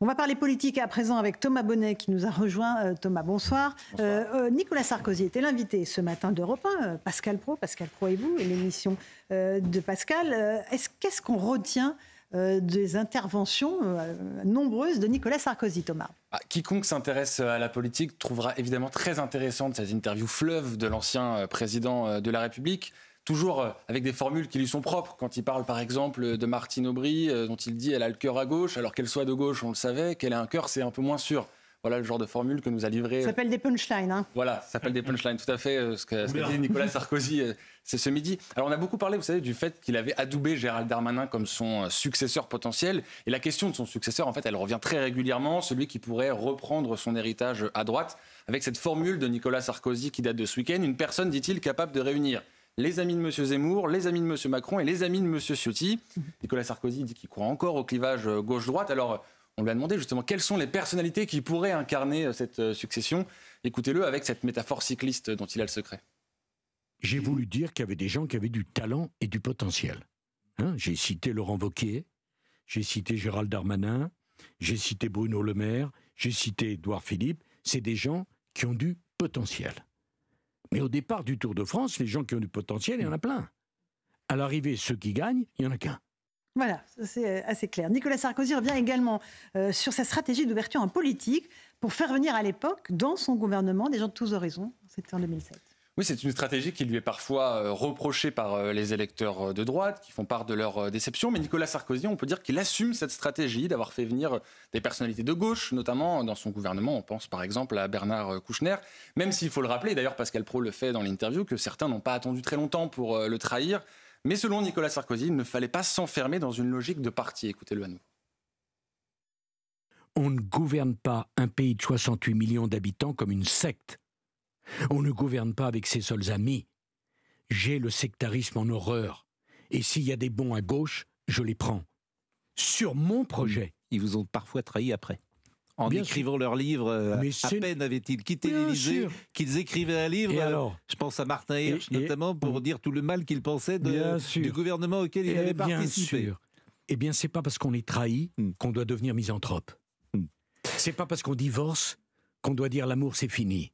On va parler politique à présent avec Thomas Bonnet qui nous a rejoint. Thomas, bonsoir. Nicolas Sarkozy était l'invité ce matin d'Europe 1, Pascal Praud et vous, et l'émission de Pascal. Qu'est-ce qu'on retient des interventions nombreuses de Nicolas Sarkozy, Thomas? Quiconque s'intéresse à la politique trouvera évidemment très intéressante cette interview fleuve de l'ancien président de la République, toujours avec des formules qui lui sont propres. Quand il parle par exemple de Martine Aubry, dont il dit elle a le cœur à gauche, alors qu'elle soit de gauche, on le savait, qu'elle a un cœur, c'est un peu moins sûr. Voilà le genre de formule que nous a livré. Ça s'appelle des punchlines. Hein. Voilà, ça s'appelle des punchlines, tout à fait, ce qu'a dit Nicolas Sarkozy ce midi. Alors on a beaucoup parlé, vous savez, du fait qu'il avait adoubé Gérald Darmanin comme son successeur potentiel. Et la question de son successeur, en fait, elle revient très régulièrement, celui qui pourrait reprendre son héritage à droite, avec cette formule de Nicolas Sarkozy qui date de ce week-end, une personne, dit-il, capable de réunir les amis de M. Zemmour, les amis de M. Macron et les amis de M. Ciotti. Nicolas Sarkozy dit qu'il croit encore au clivage gauche-droite. Alors on lui a demandé justement quelles sont les personnalités qui pourraient incarner cette succession. Écoutez-le avec cette métaphore cycliste dont il a le secret. J'ai voulu dire qu'il y avait des gens qui avaient du talent et du potentiel. J'ai cité Laurent Wauquiez, j'ai cité Gérald Darmanin, j'ai cité Bruno Le Maire, j'ai cité Édouard Philippe. C'est des gens qui ont du potentiel. Mais au départ du Tour de France, les gens qui ont du potentiel, il y en a plein. À l'arrivée, ceux qui gagnent, il n'y en a qu'un. Voilà, c'est assez clair. Nicolas Sarkozy revient également sur sa stratégie d'ouverture en politique pour faire venir à l'époque, dans son gouvernement, des gens de tous horizons. C'était en 2007. Oui, c'est une stratégie qui lui est parfois reprochée par les électeurs de droite, qui font part de leur déception. Mais Nicolas Sarkozy, on peut dire qu'il assume cette stratégie d'avoir fait venir des personnalités de gauche, notamment dans son gouvernement. On pense par exemple à Bernard Kouchner, même s'il faut le rappeler, d'ailleurs Pascal Praud le fait dans l'interview, que certains n'ont pas attendu très longtemps pour le trahir. Mais selon Nicolas Sarkozy, il ne fallait pas s'enfermer dans une logique de parti. Écoutez-le à nous. On ne gouverne pas un pays de 68 millions d'habitants comme une secte. On ne gouverne pas avec ses seuls amis. J'ai le sectarisme en horreur. Et s'il y a des bons à gauche, je les prends. Sur mon projet. Ils vous ont parfois trahi après. En Bien écrivant sûr. leur livre, à peine avaient-ils quitté l'Élysée qu'ils écrivaient un livre. Et alors, je pense à Martin Hirsch notamment pour dire tout le mal qu'il pensait du gouvernement auquel il avait participé. Sûr. Eh bien, c'est pas parce qu'on est trahi qu'on doit devenir misanthrope. C'est pas parce qu'on divorce qu'on doit dire l'amour c'est fini.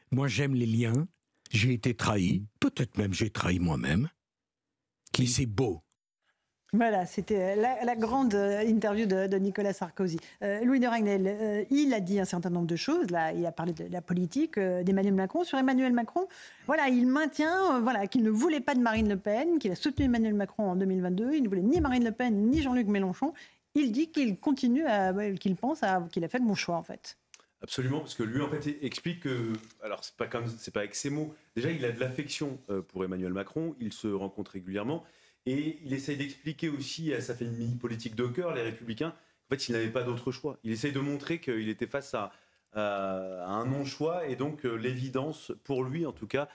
Moi, j'aime les liens. J'ai été trahi. Peut-être même j'ai trahi moi-même. Mais c'est beau. Voilà, c'était la grande interview de Nicolas Sarkozy. Louis de Ragnel, il a dit un certain nombre de choses. Là, il a parlé de la politique d'Emmanuel Macron. Sur Emmanuel Macron, voilà, il maintient qu'il ne voulait pas de Marine Le Pen, qu'il a soutenu Emmanuel Macron en 2022. Il ne voulait ni Marine Le Pen, ni Jean-Luc Mélenchon. Il dit qu'il continue, qu'il pense qu'il a fait le bon choix, en fait. Absolument, parce que lui, en fait, explique que, alors c'est pas avec ses mots. Déjà, il a de l'affection pour Emmanuel Macron. Ils se rencontrent régulièrement. Et il essaye d'expliquer aussi à sa famille politique de cœur, les Républicains, en fait, il n'avait pas d'autre choix. Il essaye de montrer qu'il était face à un non-choix, et donc l'évidence, pour lui en tout cas,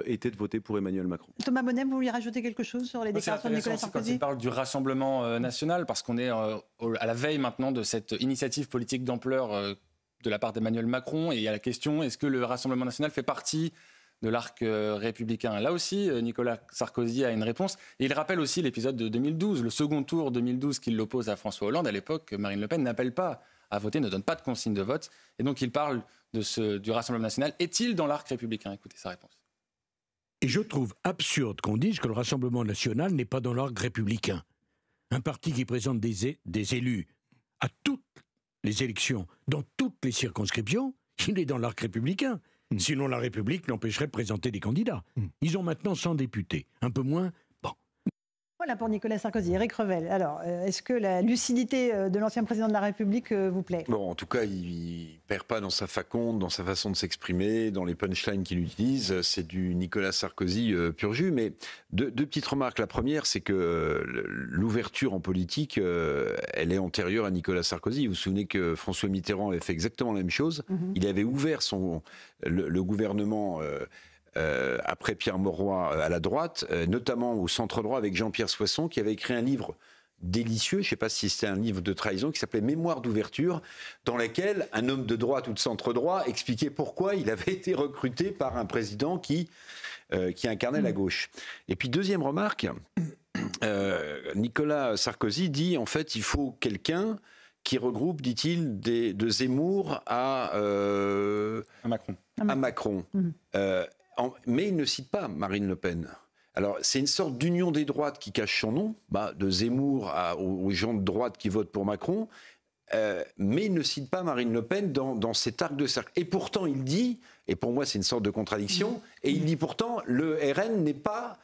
était de voter pour Emmanuel Macron. Thomas Bonnet, vous vouliez rajouter quelque chose sur les déclarations de Nicolas Sarkozy ? Quand il parle du Rassemblement national, parce qu'on est à la veille maintenant de cette initiative politique d'ampleur de la part d'Emmanuel Macron, et il y a la question, est-ce que le Rassemblement national fait partie de l'arc républicain? Là aussi, Nicolas Sarkozy a une réponse. Et il rappelle aussi l'épisode de 2012, le second tour 2012 qui l'oppose à François Hollande. À l'époque, Marine Le Pen n'appelle pas à voter, ne donne pas de consigne de vote. Et donc il parle du Rassemblement national. Est-il dans l'arc républicain? Écoutez sa réponse. Et je trouve absurde qu'on dise que le Rassemblement national n'est pas dans l'arc républicain. Un parti qui présente des élus à toutes les élections, dans toutes les circonscriptions, il est dans l'arc républicain. Sinon, la République l'empêcherait de présenter des candidats. Ils ont maintenant 100 députés. Un peu moins, bon. Voilà pour Nicolas Sarkozy. Éric Revel, alors, est-ce que la lucidité de l'ancien président de la République vous plaît ? Bon, en tout cas, il ne perd pas dans sa faconde, dans sa façon de s'exprimer, dans les punchlines qu'il utilise. C'est du Nicolas Sarkozy pur jus. Mais deux petites remarques. La première, c'est que l'ouverture en politique, elle est antérieure à Nicolas Sarkozy. Vous vous souvenez que François Mitterrand avait fait exactement la même chose. Il avait ouvert le gouvernement... après Pierre Mauroy à la droite, notamment au centre-droit avec Jean-Pierre Soisson, qui avait écrit un livre délicieux, je ne sais pas si c'était un livre de trahison, qui s'appelait Mémoire d'ouverture, dans lequel un homme de droite ou de centre-droit expliquait pourquoi il avait été recruté par un président qui incarnait la gauche. Et puis deuxième remarque, Nicolas Sarkozy dit en fait il faut quelqu'un qui regroupe, dit-il, de Zemmour à Macron. Macron. Mais il ne cite pas Marine Le Pen. Alors, c'est une sorte d'union des droites qui cache son nom, de Zemmour aux gens de droite qui votent pour Macron, mais il ne cite pas Marine Le Pen dans cet arc de cercle. Et pourtant, il dit, et pour moi c'est une sorte de contradiction, et il dit pourtant, le RN n'est pas...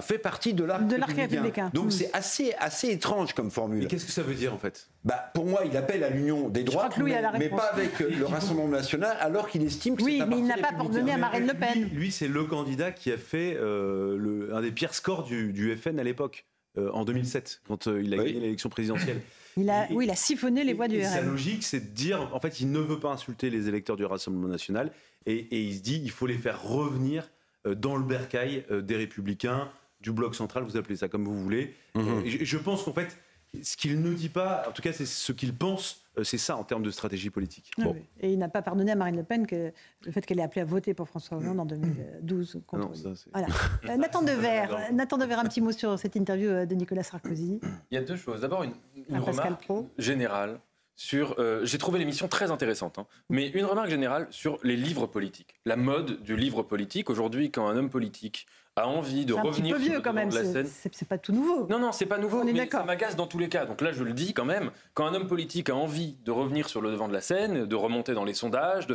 fait partie de l'arc républicain. Donc c'est assez étrange comme formule. Mais qu'est-ce que ça veut dire en fait ? Pour moi, il appelle à l'union des droites, mais pas avec le Rassemblement national, alors qu'il estime que c'est un parti républicain. Oui, mais il n'a pas pardonné à Marine Le Pen. Lui, c'est le candidat qui a fait un des pires scores du FN à l'époque, en 2007, quand il a gagné l'élection présidentielle. Il a siphonné les voix du RN. Sa logique, c'est de dire, en fait, il ne veut pas insulter les électeurs du Rassemblement national, et il se dit, il faut les faire revenir dans le bercail des Républicains, du bloc central, vous appelez ça comme vous voulez. Je pense qu'en fait, ce qu'il ne dit pas, en tout cas c'est ce qu'il pense, c'est ça en termes de stratégie politique. Oui. Et il n'a pas pardonné à Marine Le Pen le fait qu'elle ait appelé à voter pour François Hollande en 2012 contre lui. Voilà. Nathan Devers, un petit mot sur cette interview de Nicolas Sarkozy. Il y a deux choses. D'abord, une remarque générale. J'ai trouvé l'émission très intéressante, mais une remarque générale sur les livres politiques. La mode du livre politique. Aujourd'hui, quand un homme politique a envie de revenir sur le devant de la scène... C'est pas tout nouveau. Non, c'est pas nouveau, mais ça m'agace dans tous les cas. Donc là, je le dis quand même, quand un homme politique a envie de revenir sur le devant de la scène, de remonter dans les sondages,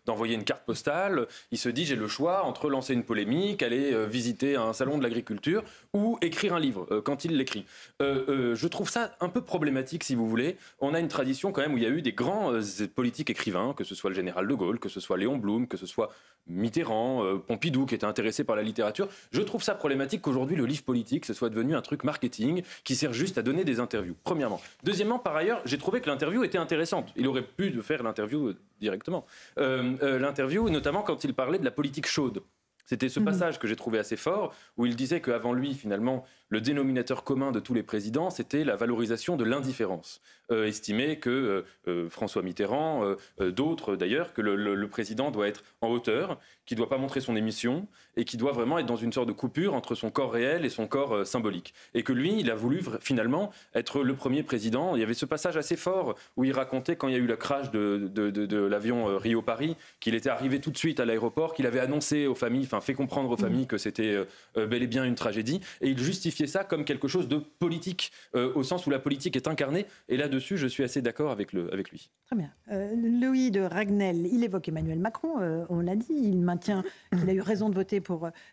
d'envoyer une carte postale, il se dit, j'ai le choix entre lancer une polémique, aller visiter un salon de l'agriculture ou écrire un livre, quand il l'écrit. Je trouve ça un peu problématique, si vous voulez. On a une tradition quand même où il y a eu des grands politiques écrivains, que ce soit le général de Gaulle, que ce soit Léon Blum, que ce soit Mitterrand, Pompidou, qui était intéressé par la littérature. Je trouve ça problématique qu'aujourd'hui le livre politique ce soit devenu un truc marketing qui sert juste à donner des interviews, premièrement. Deuxièmement, par ailleurs, j'ai trouvé que l'interview était intéressante. Il aurait pu faire l'interview directement. L'interview, notamment quand il parlait de la politique chaude. C'était ce passage que j'ai trouvé assez fort, où il disait qu'avant lui, finalement, le dénominateur commun de tous les présidents, c'était la valorisation de l'indifférence. Estimé que François Mitterrand, d'autres d'ailleurs, que le président doit être en hauteur, qu'il ne doit pas montrer son émission, et qu'il doit vraiment être dans une sorte de coupure entre son corps réel et son corps symbolique. Et que lui, il a voulu finalement être le premier président. Il y avait ce passage assez fort où il racontait, quand il y a eu le crash de l'avion Rio-Paris, qu'il était arrivé tout de suite à l'aéroport, qu'il avait annoncé aux familles, fait comprendre aux familles que c'était bel et bien une tragédie, et il justifiait ça comme quelque chose de politique, au sens où la politique est incarnée, et là-dessus, je suis assez d'accord avec lui. Très bien. Louis de Ragnel, il évoque Emmanuel Macron, on l'a dit, il maintient qu'il a eu raison de voter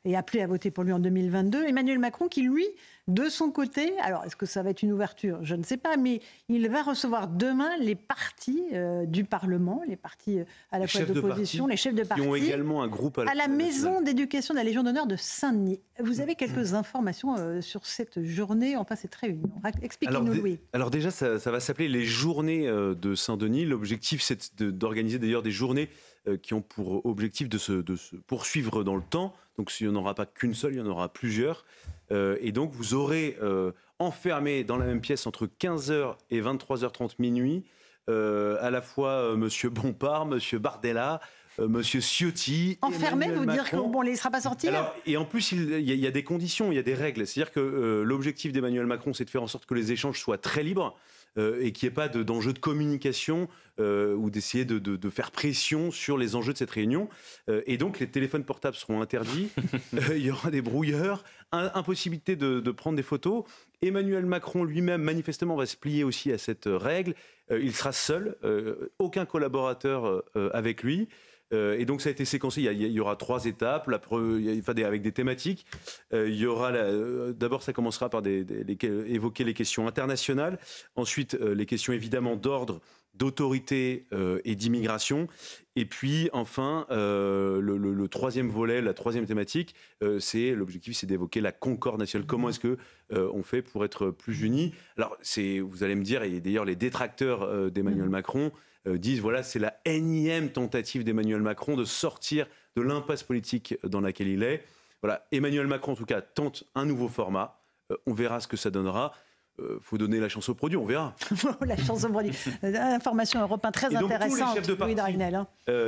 et appelé à voter pour lui en 2022. Emmanuel Macron qui, lui, de son côté, alors est-ce que ça va être une ouverture ? Je ne sais pas, mais il va recevoir demain les partis du Parlement, les partis à la fois d'opposition, les chefs de parti, qui ont également un groupe à la maison d'éducation de la Légion d'honneur de Saint-Denis. Vous avez quelques informations sur cette journée, enfin cette réunion. Expliquez-nous, Louis. Alors déjà, ça va s'appeler les journées de Saint-Denis. L'objectif, c'est d'organiser d'ailleurs des journées qui ont pour objectif de se poursuivre dans le temps. Donc il n'y en aura pas qu'une seule, il y en aura plusieurs. Et donc vous aurez enfermé dans la même pièce entre 15h et 23h30 minuit à la fois Monsieur Bompard, Monsieur Bardella, Monsieur Ciotti. Enfermé, vous dire qu'il ne laissera pas sortir. Et en plus, il y a des conditions, il y a des règles. C'est-à-dire que l'objectif d'Emmanuel Macron, c'est de faire en sorte que les échanges soient très libres. Et qu'il n'y ait pas d'enjeu de communication ou d'essayer de faire pression sur les enjeux de cette réunion. Et donc, les téléphones portables seront interdits. Il y aura des brouilleurs, impossibilité de prendre des photos. Emmanuel Macron lui-même, manifestement, va se plier aussi à cette règle. Il sera seul, aucun collaborateur avec lui. Et donc ça a été séquencé, il y aura 3 étapes, avec des thématiques. Il y aura d'abord ça commencera par évoquer les questions internationales, ensuite les questions évidemment d'ordre, d'autorité et d'immigration. Et puis enfin, le troisième volet, la troisième thématique, l'objectif c'est d'évoquer la concorde nationale. Comment est-ce que on fait pour être plus unis ? Alors vous allez me dire, et d'ailleurs les détracteurs d'Emmanuel Macron disent voilà, c'est la énième tentative d'Emmanuel Macron de sortir de l'impasse politique dans laquelle il est. Voilà, Emmanuel Macron en tout cas tente un nouveau format. On verra ce que ça donnera. Faut donner la chance au produit, on verra. La chance au produit. Information Europe 1 très intéressante.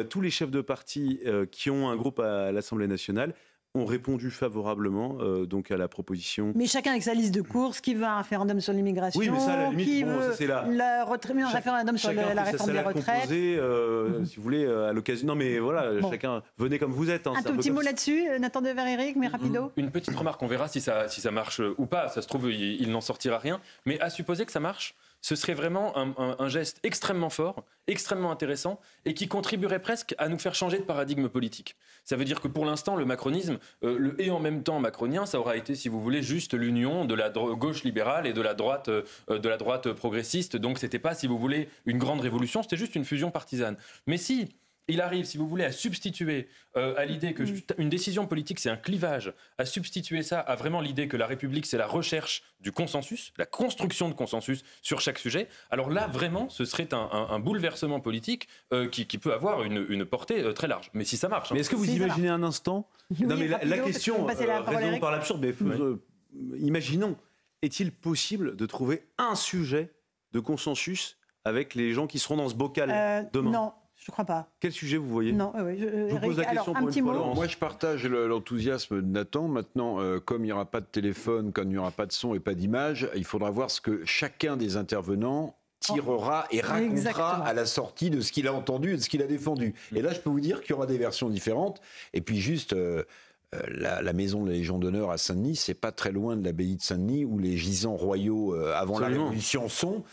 Tous les chefs de parti qui ont un groupe à l'Assemblée nationale ont répondu favorablement donc à la proposition. Mais chacun avec sa liste de courses, qui veut un référendum sur l'immigration, oui, mais ça, à la limite, qui bon, veut ça, c'est là. un référendum sur la réforme des retraites. Si vous voulez, à l'occasion. Non, mais voilà, chacun venez comme vous êtes. Hein, un tout petit mot là-dessus, Nathan Dever-Éric, mais rapido. Une petite remarque, on verra si ça marche ou pas. Ça se trouve, il n'en sortira rien. Mais à supposer que ça marche, ce serait vraiment un geste extrêmement fort, extrêmement intéressant, et qui contribuerait presque à nous faire changer de paradigme politique. Ça veut dire que pour l'instant, le macronisme, le et en même temps macronien, ça aura été, si vous voulez, juste l'union de la gauche libérale et de la droite progressiste. Donc c'était pas, si vous voulez, une grande révolution, c'était juste une fusion partisane. Mais si il arrive, si vous voulez, à substituer à l'idée que une décision politique, c'est un clivage, à substituer ça à vraiment l'idée que la République, c'est la recherche du consensus, la construction de consensus sur chaque sujet, alors là, vraiment, ce serait un bouleversement politique qui peut avoir une portée très large. Mais si ça marche... Mais est-ce que vous imaginez un instant... Oui, non, mais la question, raisonnons par l'absurde, mais imaginons, est-il possible de trouver un sujet de consensus avec les gens qui seront dans ce bocal demain? Non. Je ne crois pas. Quel sujet vous voyez? Non, je vous pose la question pour une fois. Moi, je partage l'enthousiasme de Nathan. Maintenant, comme il n'y aura pas de téléphone, comme il n'y aura pas de son et pas d'image, il faudra voir ce que chacun des intervenants tirera et racontera Exactement. à la sortie de ce qu'il a entendu et de ce qu'il a défendu. Et là, je peux vous dire qu'il y aura des versions différentes. Et puis juste... la maison de la Légion d'honneur à Saint-Denis, c'est pas très loin de l'abbaye de Saint-Denis où les gisants royaux avant la Révolution sont.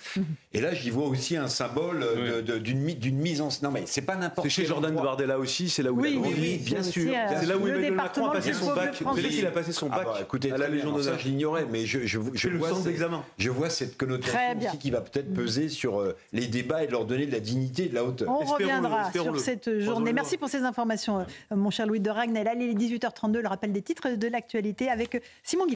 Et là, j'y vois aussi un symbole d'une mise en... Non, mais c'est pas n'importe quel. C'est chez Jordan Bardella aussi, c'est là où il a grandi. Oui, bien sûr. C'est là où Emmanuel Macron a passé son bac. Vous savez qu'il a passé son bac écoutez, à la Légion d'honneur. Ça, je l'ignorais, mais je vois cette connotation aussi qui va peut-être peser sur les débats et leur donner de la dignité et de la hauteur. On reviendra sur cette journée. Merci pour ces informations, mon cher Louis de Ragnel. Allez, les 18h32, le rappel des titres de l'actualité avec Simon Guillain.